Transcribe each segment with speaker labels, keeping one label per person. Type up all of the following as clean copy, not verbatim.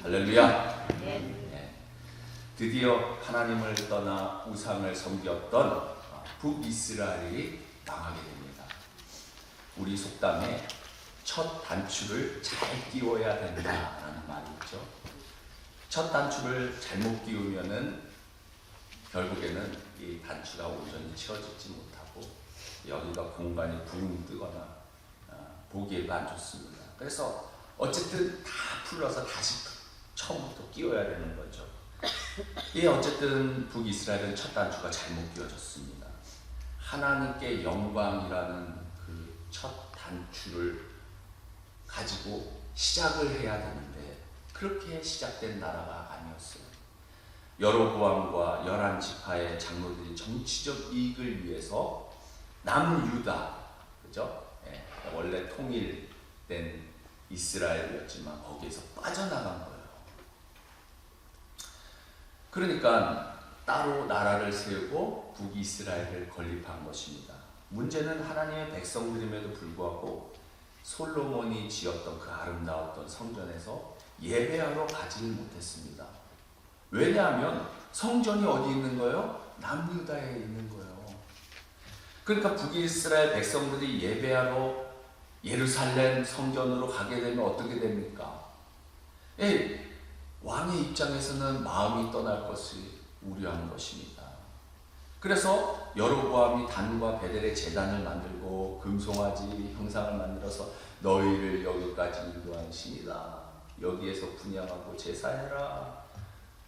Speaker 1: 할렐루야. 네. 드디어 하나님을 떠나 우상을 섬겼던 북이스라엘이 망하게 됩니다. 우리 속담에 첫 단추를 잘 끼워야 된다라는 말이 있죠. 첫 단추를 잘못 끼우면은 결국에는 이 단추가 온전히 채워지지 못하고 여기가 공간이 붕 뜨거나 보기에도 안 좋습니다. 그래서 어쨌든 다 풀러서 다시 처음부터 끼워야 되는 거죠. 어쨌든 북이스라엘은 첫 단추가 잘못 끼워졌습니다. 하나님께 영광이라는 그 첫 단추를 가지고 시작을 해야 되는데 그렇게 시작된 나라가 아니었어요. 여로보암과 11지파의 장로들이 정치적 이익을 위해서 남유다, 그죠? 원래 통일된 이스라엘이었지만 거기에서 빠져나간 거예요. 그러니까 따로 나라를 세우고 북이스라엘을 건립한 것입니다. 문제는 하나님의 백성들임에도 불구하고 솔로몬이 지었던 그 아름다웠던 성전에서 예배하러 가지를 못했습니다. 왜냐하면 성전이 어디 있는 거예요? 남유다에 있는 거예요. 그러니까 북이스라엘 백성들이 예배하러 예루살렘 성전으로 가게 되면 어떻게 됩니까? 왕의 입장에서는 마음이 떠날 것이 우려한 것입니다. 그래서 여로보암이 단과 베델의 제단을 만들고 금송아지 형상을 만들어서 너희를 여기까지 인도한 신이다. 여기에서 분향하고 제사해라.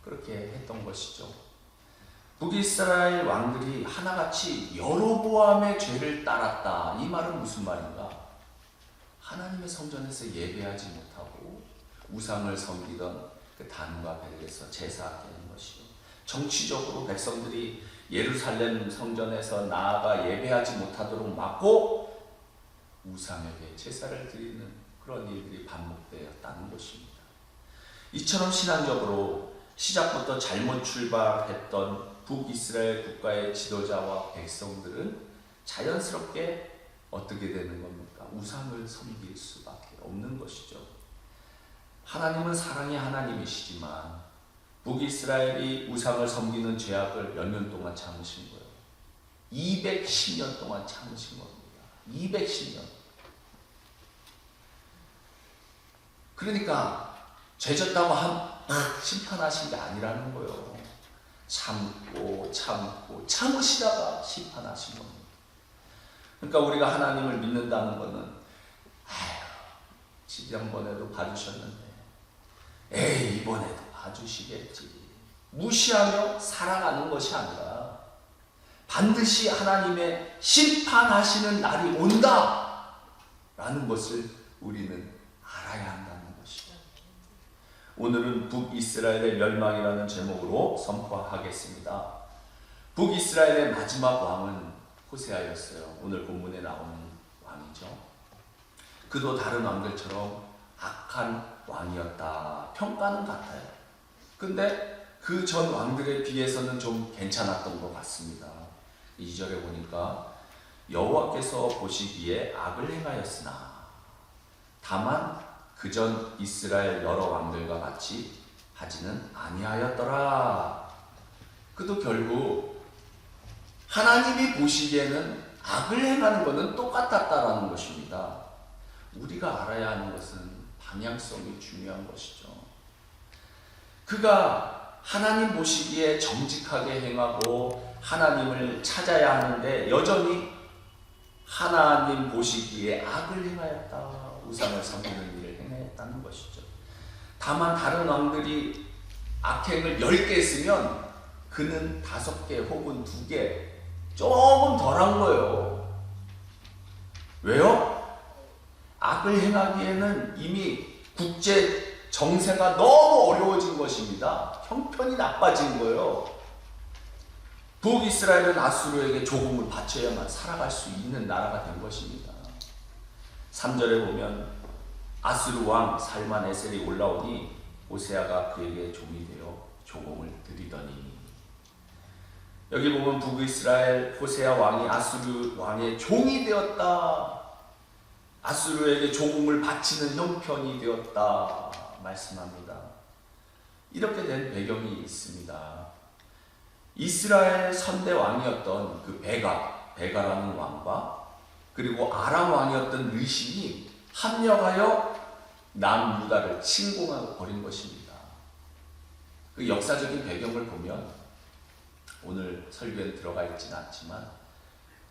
Speaker 1: 그렇게 했던 것이죠. 북이스라엘 왕들이 하나같이 여로보암의 죄를 따랐다. 이 말은 무슨 말인가? 하나님의 성전에서 예배하지 못하고 우상을 섬기던 그 단과 베델에서 제사하게 하는 것이요. 정치적으로 백성들이 예루살렘 성전에서 나아가 예배하지 못하도록 막고 우상에게 제사를 드리는 그런 일들이 반복되었다는 것입니다. 이처럼 신앙적으로 시작부터 잘못 출발했던 북이스라엘 국가의 지도자와 백성들은 자연스럽게 어떻게 되는 겁니까? 우상을 섬길 수밖에 없는 것이죠. 하나님은 사랑의 하나님이시지만 북이스라엘이 우상을 섬기는 죄악을 몇 년 동안 참으신 거예요. 210년 동안 참으신 겁니다. 210년. 그러니까 죄졌다고 심판하신 게 아니라는 거예요. 참고 참으시다가 심판하신 겁니다. 그러니까 우리가 하나님을 믿는다는 것은 지난번에도 봐주셨는데 이번에도 봐주시겠지. 무시하며 살아가는 것이 아니라 반드시 하나님의 심판하시는 날이 온다 라는 것을 우리는 알아야 한다는 것이죠. 오늘은 북이스라엘의 멸망이라는 제목으로 선포하겠습니다. 북이스라엘의 마지막 왕은 호세아였어요. 오늘 본문에 나오는 왕이죠. 그도 다른 왕들처럼 악한 왕이었다. 평가는 같아요. 근데 그 전 왕들에 비해서는 좀 괜찮았던 것 같습니다. 2절에 보니까 여호와께서 보시기에 악을 행하였으나 다만 그전 이스라엘 여러 왕들과 같이 하지는 아니하였더라. 그도 결국 하나님이 보시기에는 악을 행하는 것은 똑같았다라는 것입니다. 우리가 알아야 하는 것은 방향성이 중요한 것이죠. 그가 하나님 보시기에 정직하게 행하고 하나님을 찾아야 하는데 여전히 하나님 보시기에 악을 행하였다. 우상을 섬기는 일을 행하였다는 것이죠. 다만 다른 왕들이 악행을 10개 했으면 그는 5개 혹은 2개 조금 덜한 거예요. 왜요? 악을 행하기에는 이미 국제 정세가 너무 어려워진 것입니다. 형편이 나빠진 거예요. 북이스라엘은 아수르에게 조공을 바쳐야만 살아갈 수 있는 나라가 된 것입니다. 3절에 보면 아수르 왕 살만에셀이 올라오니 호세아가 그에게 종이 되어 조공을 드리더니, 여기 보면 북이스라엘 호세아 왕이 아수르 왕의 종이 되었다. 아수르에게 조공을 바치는 형편이 되었다 말씀합니다. 이렇게 된 배경이 있습니다. 이스라엘 선대 왕이었던 그 베가라는 왕과 그리고 아람 왕이었던 르신이 합력하여 남유다를 침공하고 버린 것입니다. 그 역사적인 배경을 보면 오늘 설교에 들어가 있지는 않지만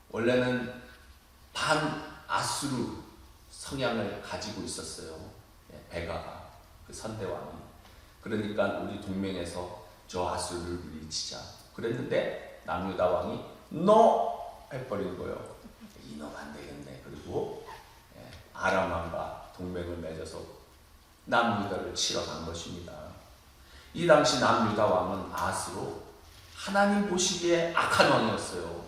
Speaker 1: 원래는 반아수르 성향을 가지고 있었어요. 베가가 그 선대왕이. 그러니까 우리 동맹에서 저 아수르를 물리치자 그랬는데 남유다 왕이 너 해버린 거예요. 이놈 안 되겠네. 그리고 아람 왕과 동맹을 맺어서 남유다를 치러 간 것입니다. 이 당시 남유다 왕은 아스로 하나님 보시기에 악한 왕이었어요.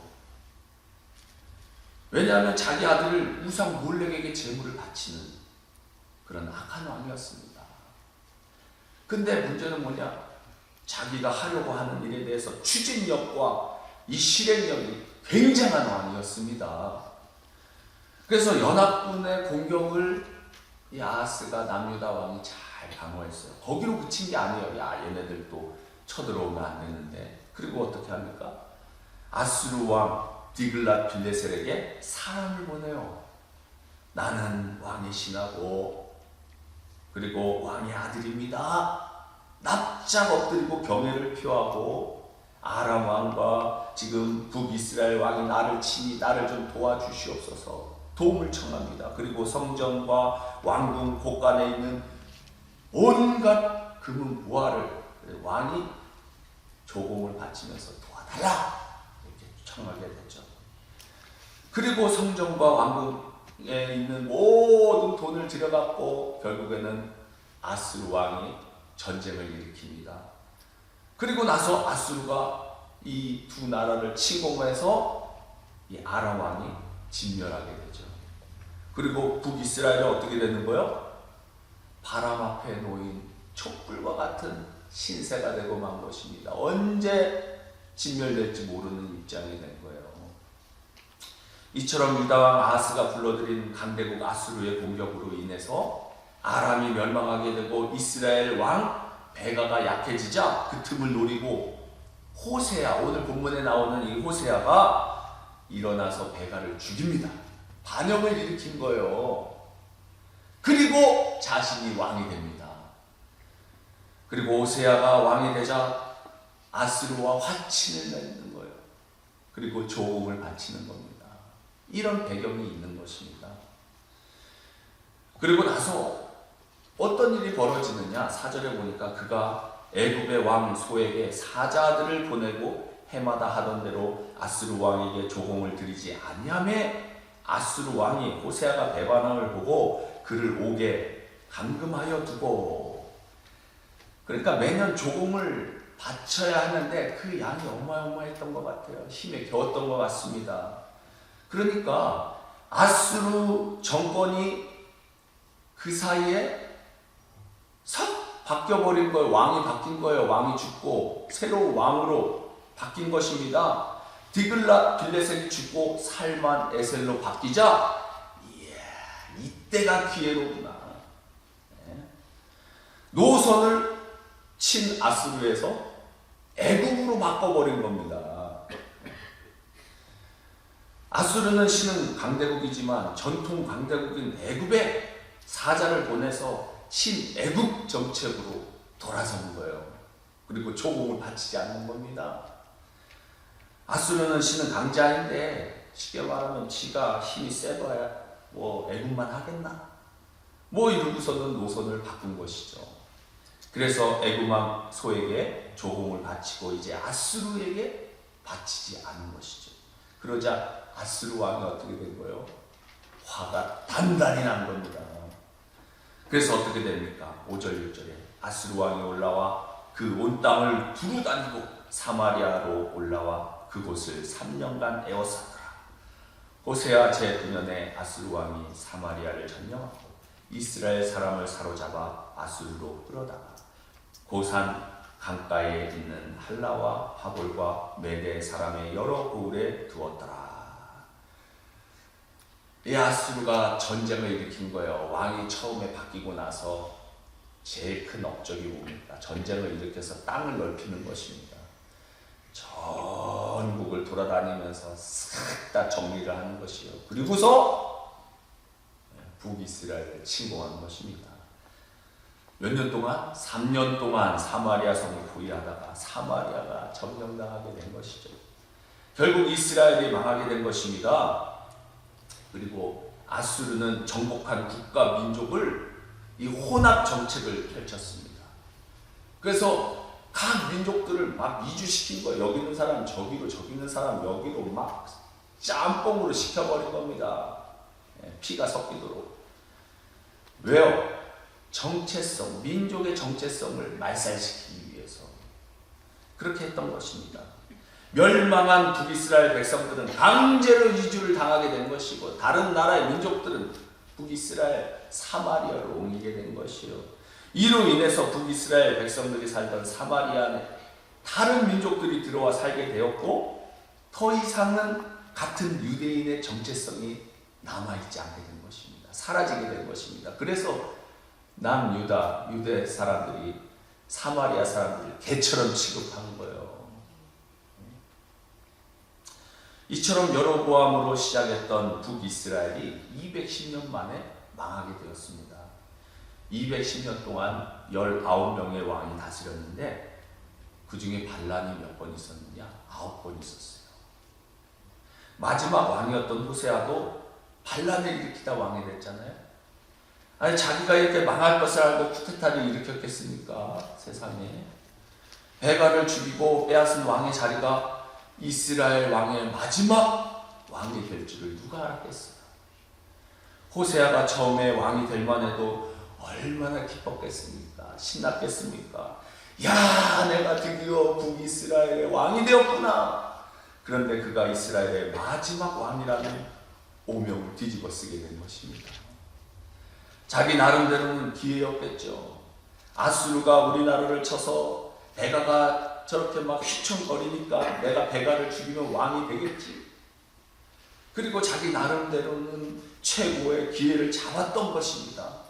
Speaker 1: 왜냐하면 자기 아들을 우상 몰렉에게 제물을 바치는 그런 악한 왕이었습니다. 근데 문제는 뭐냐? 자기가 하려고 하는 일에 대해서 추진력과 이 실행력이 굉장한 왕이었습니다. 그래서 연합군의 공격을 이 아하스가 남유다 왕이 잘 방어했어요. 거기로 그친 게 아니에요. 야, 얘네들 또 쳐들어오면 안 되는데. 그리고 어떻게 합니까? 아수르 왕 디글랏 빌레셀에게 사람을 보내요. 나는 왕의 신하고 그리고 왕의 아들입니다. 납작 엎드리고 경애를 표하고 아람 왕과 지금 북이스라엘 왕이 나를 치니 나를 좀 도와주시옵소서 도움을 청합니다. 그리고 성전과 왕궁 곳간에 있는 온갖 금은 부하를 왕이 조공을 바치면서 도와달라 이렇게 청하게 됐죠. 그리고 성전과 왕궁에 있는 모든 돈을 들여갖고 결국에는 아수르 왕이 전쟁을 일으킵니다. 그리고 나서 아수르가 이 두 나라를 침공해서 이 아람 왕이 진멸하게 되죠. 그리고 북이스라엘은 어떻게 되는 거예요? 바람 앞에 놓인 촛불과 같은 신세가 되고 만 것입니다. 언제 진멸될지 모르는 입장이 된 거예요. 이처럼 유다왕 아하스가 불러들인 강대국 아수르의 공격으로 인해서 아람이 멸망하게 되고 이스라엘 왕 베가가 약해지자 그 틈을 노리고 호세아, 오늘 본문에 나오는 이 호세아가 일어나서 베가를 죽입니다. 반역을 일으킨 거예요. 그리고 자신이 왕이 됩니다. 그리고 호세아가 왕이 되자 아수르와 화친을 맺는 거예요. 그리고 조공을 바치는 겁니다. 이런 배경이 있는 것입니다. 그리고 나서 어떤 일이 벌어지느냐? 4절에 보니까 그가 애굽의 왕 소에게 사자들을 보내고 해마다 하던 대로 아수르 왕에게 조공을 드리지 아니하매 아수르 왕이 호세아가 배반함을 보고 그를 옥에 감금하여 두고, 그러니까 매년 조공을 바쳐야 하는데 그 양이 어마어마했던 것 같아요. 힘에 겨웠던 것 같습니다. 그러니까 아수르 정권이 그 사이에 싹 바뀌어버린 거예요. 왕이 바뀐 거예요. 왕이 죽고 새로운 왕으로 바뀐 것입니다. 디글랏 빌레셋이 죽고 살만 에셀로 바뀌자 이때가 기회로구나. 노선을 친 아수르에서 애국으로 바꿔버린 겁니다. 아수르는 신은 강대국이지만 전통 강대국인 애굽에 사자를 보내서 친애국 정책으로 돌아선 거예요. 그리고 조공을 바치지 않는 겁니다. 아수르는 신은 강자인데 쉽게 말하면 지가 힘이 세봐야 뭐 애국만 하겠나? 뭐 이러고서는 노선을 바꾼 것이죠. 그래서 애굽왕 소에게 조공을 바치고 이제 아수르에게 바치지 않은 것이죠. 그러자 아수르 왕이 어떻게 된 거예요? 화가 단단히 난 겁니다. 그래서 어떻게 됩니까? 5절 6절에 아수르 왕이 올라와 그 온 땅을 두루 다니고 사마리아로 올라와 그곳을 3년간 에워싸더라. 호세아 제9년에 아수르 왕이 사마리아를 점령하고 이스라엘 사람을 사로잡아 아수르로 끌어다가 고산 강가에 있는 할라와 하볼과 메대 사람의 여러 고을에 두었더라. 이 아수르가 전쟁을 일으킨 거예요. 왕이 처음에 바뀌고 나서 제일 큰 업적이 뭡니까? 전쟁을 일으켜서 땅을 넓히는 것입니다. 전국을 돌아다니면서 싹 다 정리를 하는 것이요. 그리고서 북이스라엘을 침공하는 것입니다. 몇 년 동안? 3년 동안 사마리아 성을 포위하다가 사마리아가 점령당하게 된 것이죠. 결국 이스라엘이 망하게 된 것입니다. 그리고 아수르는 정복한 국가 민족을 이 혼합 정책을 펼쳤습니다. 그래서 각 민족들을 막 이주시킨 거예요. 여기 있는 사람 저기로, 저기 있는 사람 여기로 막 짬뽕으로 시켜버린 겁니다. 피가 섞이도록. 왜요? 정체성, 민족의 정체성을 말살시키기 위해서 그렇게 했던 것입니다. 멸망한 북이스라엘 백성들은 강제로 이주를 당하게 된 것이고, 다른 나라의 민족들은 북이스라엘 사마리아로 옮기게 된 것이요. 이로 인해서 북이스라엘 백성들이 살던 사마리아에 다른 민족들이 들어와 살게 되었고, 더 이상은 같은 유대인의 정체성이 남아있지 않게 된 것입니다. 사라지게 된 것입니다. 그래서 남유다, 유대 사람들이 사마리아 사람들을 개처럼 취급한 거예요. 이처럼 여로보암으로 시작했던 북이스라엘이 210년 만에 망하게 되었습니다. 210년 동안 19명의 왕이 다스렸는데 그 중에 반란이 몇 번 있었느냐? 9번 있었어요. 마지막 왕이었던 호세아도 반란을 일으키다 왕이 됐잖아요. 아니, 자기가 이렇게 망할 것을 알고 쿠데타를 일으켰겠습니까? 세상에. 베가를 죽이고 빼앗은 왕의 자리가 이스라엘 왕의 마지막 왕이 될 줄을 누가 알았겠어요? 호세아가 처음에 왕이 될 만해도 얼마나 기뻤겠습니까? 신났겠습니까? 야, 내가 드디어 북이스라엘의 왕이 되었구나. 그런데 그가 이스라엘의 마지막 왕이라는 오명을 뒤집어 쓰게 된 것입니다. 자기 나름대로는 기회였겠죠. 아수르가 우리나라를 쳐서 베가가 저렇게 막 휘청거리니까 내가 베가를 죽이면 왕이 되겠지. 그리고 자기 나름대로는 최고의 기회를 잡았던 것입니다.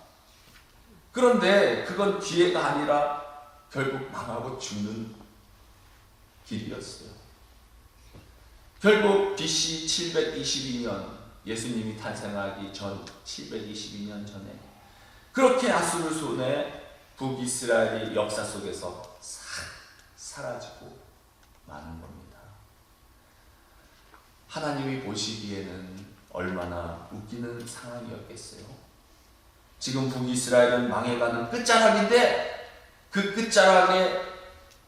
Speaker 1: 그런데 그건 기회가 아니라 결국 망하고 죽는 길이었어요. 결국 BC 722년, 예수님이 탄생하기 전 722년 전에 그렇게 아수르 손에 북이스라엘이 역사 속에서 싹 사라지고 마는 겁니다. 하나님이 보시기에는 얼마나 웃기는 상황이었겠어요. 지금 북이스라엘은 망해가는 끝자락인데 그 끝자락에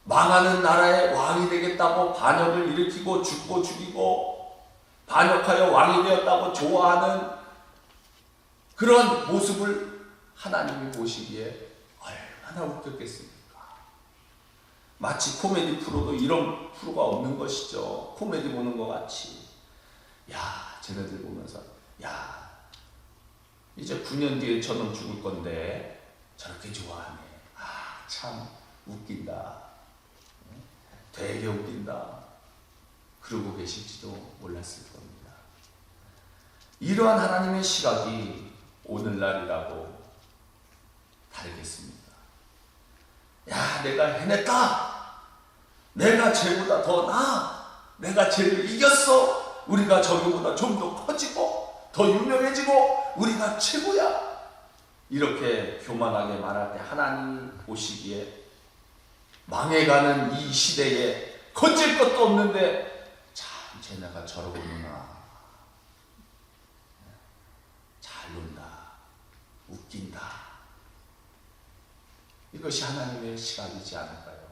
Speaker 1: 망하는 나라의 왕이 되겠다고 반역을 일으키고 죽고 죽이고 반역하여 왕이 되었다고 좋아하는 그런 모습을 하나님이 보시기에 얼마나 웃겼겠습니까? 마치 코미디 프로도 이런 프로가 없는 것이죠. 코미디 보는 것 같이. 야, 쟤네들 보면서 야, 이제 9년 뒤에 저놈 죽을 건데 저렇게 좋아하네. 아, 참 웃긴다. 되게 웃긴다. 그러고 계실지도 몰랐을 겁니다. 이러한 하나님의 시각이 오늘날이라고 다르겠습니다. 야, 내가 해냈다. 내가 쟤보다 더 나아. 내가 쟤를 이겼어. 우리가 저기보다 좀 더 커지고 더 유명해지고 우리가 최고야. 이렇게 교만하게 말할 때 하나님이 보시기에 망해가는 이 시대에 건질 것도 없는데 참 쟤네가 저러고 있구나. 잘 논다. 웃긴다. 이것이 하나님의 시각이지 않을까요?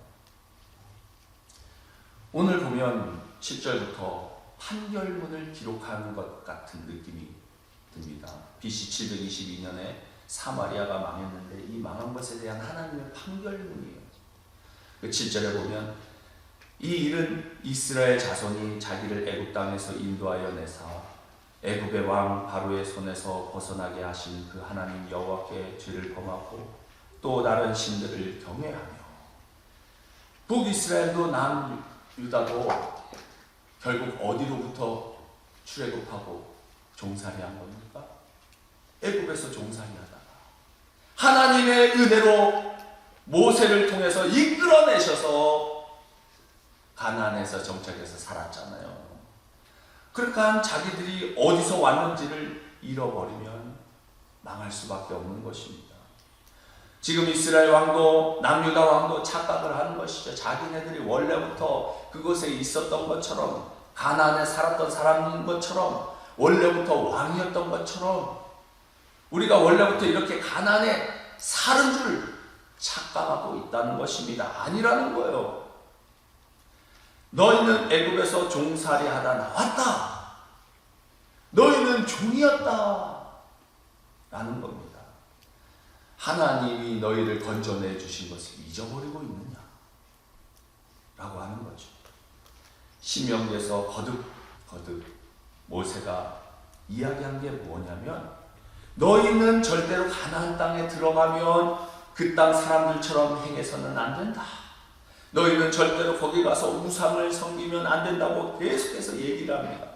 Speaker 1: 오늘 보면 7절부터 판결문을 기록하는 것 같은 느낌이 듭니다. BC 722년에 사마리아가 망했는데 이 망한 것에 대한 하나님의 판결문이에요. 그 7절에 보면 이 일은 이스라엘 자손이 자기를 애굽 땅에서 인도하여 내사 애굽의 왕 바로의 손에서 벗어나게 하신 그 하나님 여호와께 죄를 범하고 또 다른 신들을 경외하며 북이스라엘도 남유다도 결국 어디로부터 출애굽하고 종살이한 겁니까? 애굽에서 종살이하다가 하나님의 은혜로 모세를 통해서 이끌어내셔서 가나안에서 정착해서 살았잖아요. 그러니까 자기들이 어디서 왔는지를 잃어버리면 망할 수밖에 없는 것입니다. 지금 이스라엘 왕도 남유다 왕도 착각을 하는 것이죠. 자기네들이 원래부터 그곳에 있었던 것처럼, 가나안에 살았던 사람인 것처럼, 원래부터 왕이었던 것처럼, 우리가 원래부터 이렇게 가나안에 사는 줄 착각하고 있다는 것입니다. 아니라는 거예요. 너희는 애굽에서 종살이하다 나왔다. 너희는 종이었다. 라는 겁니다. 하나님이 너희를 건져내 주신 것을 잊어버리고 있느냐? 라고 하는 거죠. 신명기에서 거듭 모세가 이야기한 게 뭐냐면, 너희는 절대로 가나안 땅에 들어가면 그 땅 사람들처럼 행해서는 안 된다. 너희는 절대로 거기 가서 우상을 섬기면 안 된다고 계속해서 얘기를 합니다.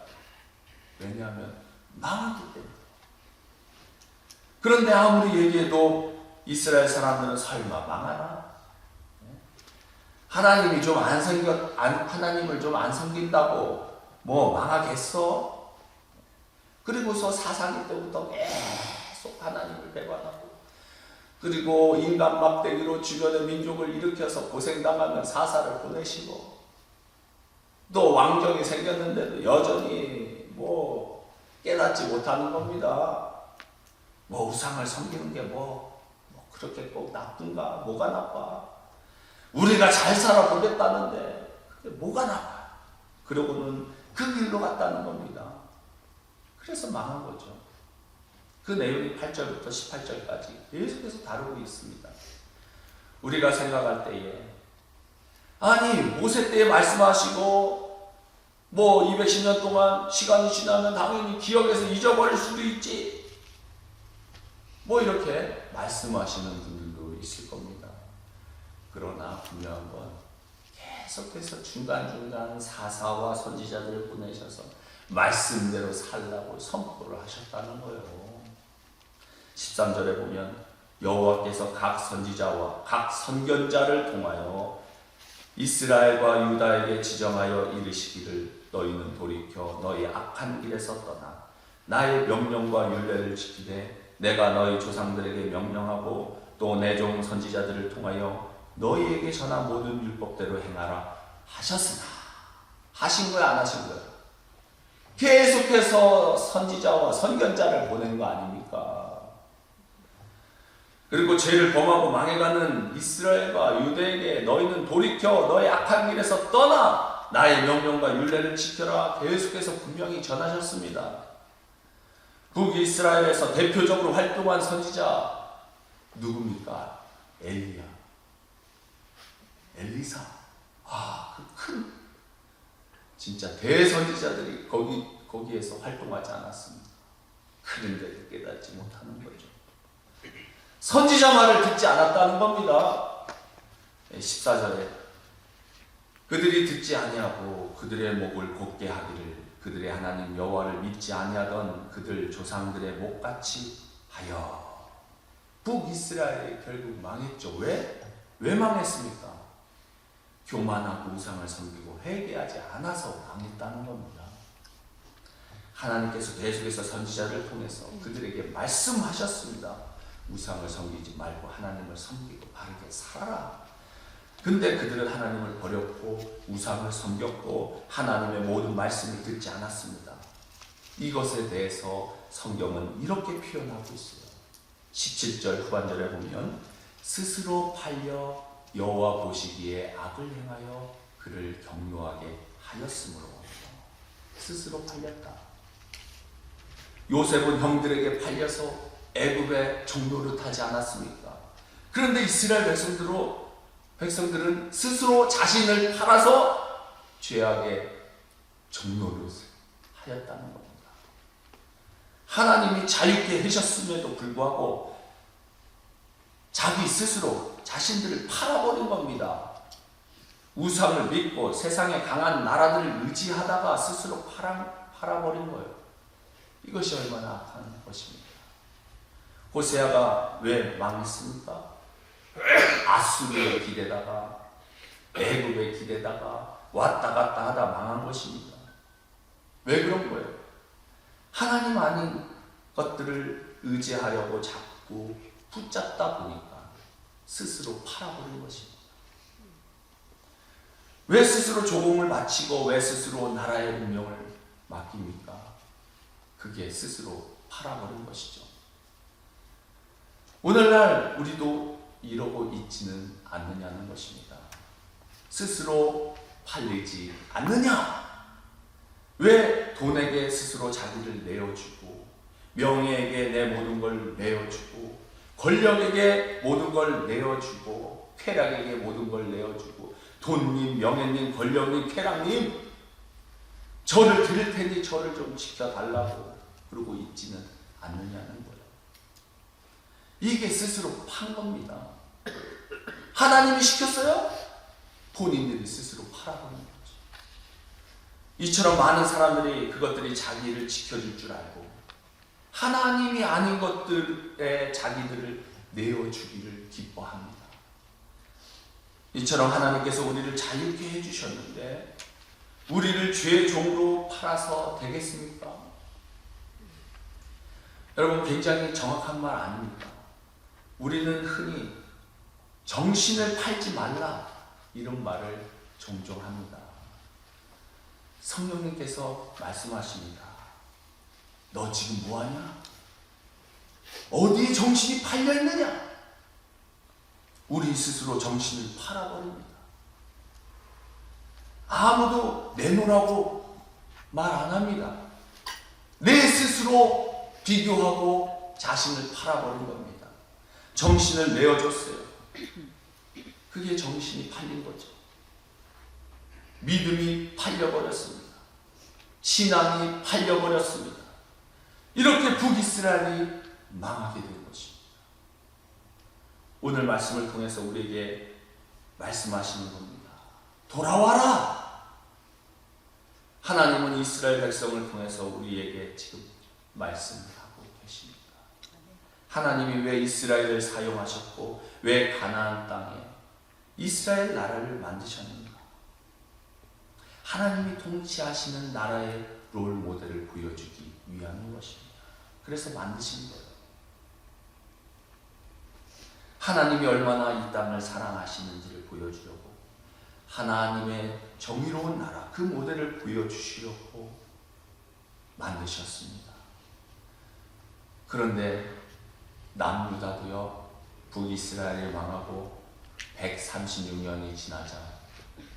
Speaker 1: 왜냐하면 망하기 때문에. 그런데 아무리 얘기해도 이스라엘 사람들은 설마 망하나? 하나님을 좀 안 섬긴다고 뭐 망하겠어? 그리고서 사사기 때부터 계속 하나님을 배반하고, 그리고 인간 막대기로 주변의 민족을 일으켜서 고생당하면 사사를 보내시고, 또 왕정이 생겼는데도 여전히 뭐 깨닫지 못하는 겁니다. 뭐 우상을 섬기는 게 뭐 그렇게 꼭 나쁜가? 뭐가 나빠? 우리가 잘 살아보겠다는데 그게 뭐가 나빠? 그러고는 그 길로 갔다는 겁니다. 그래서 망한 거죠. 그 내용이 8절부터 18절까지 계속해서 다루고 있습니다. 우리가 생각할 때에, 아니 모세 때에 말씀하시고 뭐 210년 동안 시간이 지나면 당연히 기억에서 잊어버릴 수도 있지, 뭐 이렇게 말씀하시는 분들도 있을 겁니다. 그러나 분명한 건 계속해서 중간중간 사사와 선지자들을 보내셔서 말씀대로 살라고 선포를 하셨다는 거예요. 13절에 보면 여호와께서 각 선지자와 각 선견자를 통하여 이스라엘과 유다에게 지정하여 이르시기를, 너희는 돌이켜 너희 악한 길에서 떠나 나의 명령과 율례를 지키되 내가 너희 조상들에게 명령하고 또 내 종 선지자들을 통하여 너희에게 전한 모든 율법대로 행하라 하셨으나. 하신 거야, 안 하신 거야? 계속해서 선지자와 선견자를 보낸 거 아닙니까? 그리고 죄를 범하고 망해가는 이스라엘과 유대에게 너희는 돌이켜 너의 악한 길에서 떠나 나의 명령과 율례를 지켜라 계속해서 분명히 전하셨습니다. 북이스라엘에서 대표적으로 활동한 선지자 누굽니까? 엘리야, 엘리사. 그 큰 진짜 대선지자들이 거기에서 활동하지 않았습니다. 그런데 깨닫지 못하는 거죠. 선지자 말을 듣지 않았다는 겁니다. 14절에 그들이 듣지 아니하고 그들의 목을 곧게 하기를 그들의 하나님 여호와를 믿지 아니하던 그들 조상들의 목같이 하여. 북이스라엘이 결국 망했죠. 왜 망했습니까? 교만하고 우상을 섬기고 회개하지 않아서 망했다는 겁니다. 하나님께서 계속해서 선지자를 통해서 그들에게 말씀하셨습니다. 우상을 섬기지 말고 하나님을 섬기고 바르게 살아라. 근데 그들은 하나님을 버렸고 우상을 섬겼고 하나님의 모든 말씀을 듣지 않았습니다. 이것에 대해서 성경은 이렇게 표현하고 있어요. 17절 후반절에 보면 스스로 팔려 여호와 보시기에 악을 행하여 그를 격노하게 하였으므로. 스스로 팔렸다. 요셉은 형들에게 팔려서 애굽에 종노릇하지 않았습니까? 그런데 이스라엘 백성들은 스스로 자신을 팔아서 죄악의 종노릇을 하였다는 겁니다. 하나님이 자유케 하셨음에도 불구하고 자기 스스로 자신들을 팔아버린 겁니다. 우상을 믿고 세상에 강한 나라들을 의지하다가 스스로 팔아버린 거예요. 이것이 얼마나 악한 것입니까? 호세아가 왜 망했습니까? 아수르의 길에다가 애굽의 길에다가 왔다 갔다 하다 망한 것입니다. 왜 그런 거예요? 하나님 아닌 것들을 의지하려고 자꾸 붙잡다 보니까 스스로 팔아버린 것입니다. 왜 스스로 조공을 바치고 왜 스스로 나라의 운명을 맡깁니까? 그게 스스로 팔아버린 것이죠. 오늘날 우리도 이러고 있지는 않느냐는 것입니다. 스스로 팔리지 않느냐? 왜 돈에게 스스로 자기를 내어주고 명예에게 내 모든 걸 내어주고 권력에게 모든 걸 내어주고 쾌락에게 모든 걸 내어주고 돈님, 명예님, 권력님, 쾌락님 저를 드릴 테니 저를 좀 지켜달라고 그러고 있지는 않느냐는 거예요. 이게 스스로 판 겁니다. 하나님이 시켰어요? 본인들이 스스로 팔아버린 거죠. 이처럼 많은 사람들이 그것들이 자기를 지켜줄 줄 알고 하나님이 아닌 것들에 자기들을 내어주기를 기뻐합니다. 이처럼 하나님께서 우리를 자유케 해주셨는데 우리를 죄의 종으로 팔아서 되겠습니까? 여러분, 굉장히 정확한 말 아닙니까? 우리는 흔히 정신을 팔지 말라 이런 말을 종종 합니다. 성령님께서 말씀하십니다. 너 지금 뭐하냐? 어디에 정신이 팔려있느냐? 우리 스스로 정신을 팔아버립니다. 아무도 내놓으라고 말 안 합니다. 내 스스로 비교하고 자신을 팔아버린 겁니다. 정신을 내어줬어요. 그게 정신이 팔린 거죠. 믿음이 팔려버렸습니다. 신앙이 팔려버렸습니다. 이렇게 북이스라엘이 망하게 된 것입니다. 오늘 말씀을 통해서 우리에게 말씀하시는 겁니다. 돌아와라! 하나님은 이스라엘 백성을 통해서 우리에게 지금 말씀하고 계십니다. 하나님이 왜 이스라엘을 사용하셨고 왜 가나안 땅에 이스라엘 나라를 만드셨는가? 하나님이 통치하시는 나라의 롤 모델을 보여주기 위함인 것입니다. 그래서 만드신 거예요. 하나님이 얼마나 이 땅을 사랑하시는지를 보여주려고 하나님의 정의로운 나라 그 모델을 보여주시려고 만드셨습니다. 그런데 남유다도요 북이스라엘이 망하고 136년이 지나자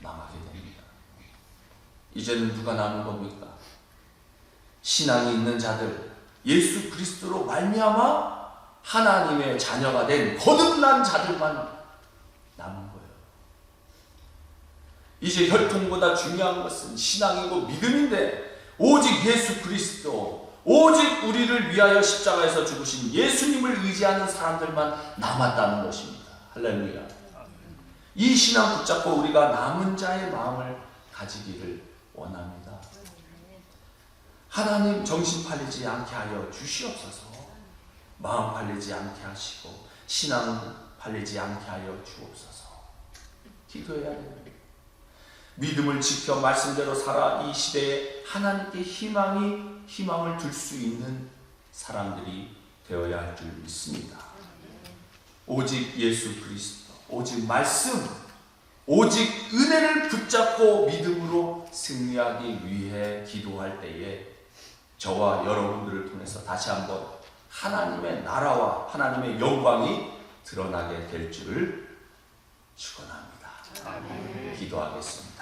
Speaker 1: 망하게 됩니다. 이제는 누가 남은 겁니까? 신앙이 있는 자들, 예수 그리스도로 말미암아 하나님의 자녀가 된 거듭난 자들만 남은 거예요. 이제 혈통보다 중요한 것은 신앙이고 믿음인데 오직 예수 그리스도, 오직 우리를 위하여 십자가에서 죽으신 예수님을 의지하는 사람들만 남았다는 것입니다. 할렐루야. 이 신앙 붙잡고 우리가 남은 자의 마음을 가지기를 원합니다. 하나님 정신 팔리지 않게 하여 주시옵소서. 마음 팔리지 않게 하시고 신앙 팔리지 않게 하여 주옵소서. 기도해야 됩니다. 믿음을 지켜 말씀대로 살아 이 시대에 하나님께 희망을 둘 수 있는 사람들이 되어야 할 줄 믿습니다. 오직 예수 그리스도, 오직 말씀, 오직 은혜를 붙잡고 믿음으로 승리하기 위해 기도할 때에 저와 여러분들을 통해서 다시 한번 하나님의 나라와 하나님의 영광이 드러나게 될 줄을 축원합니다. 기도하겠습니다.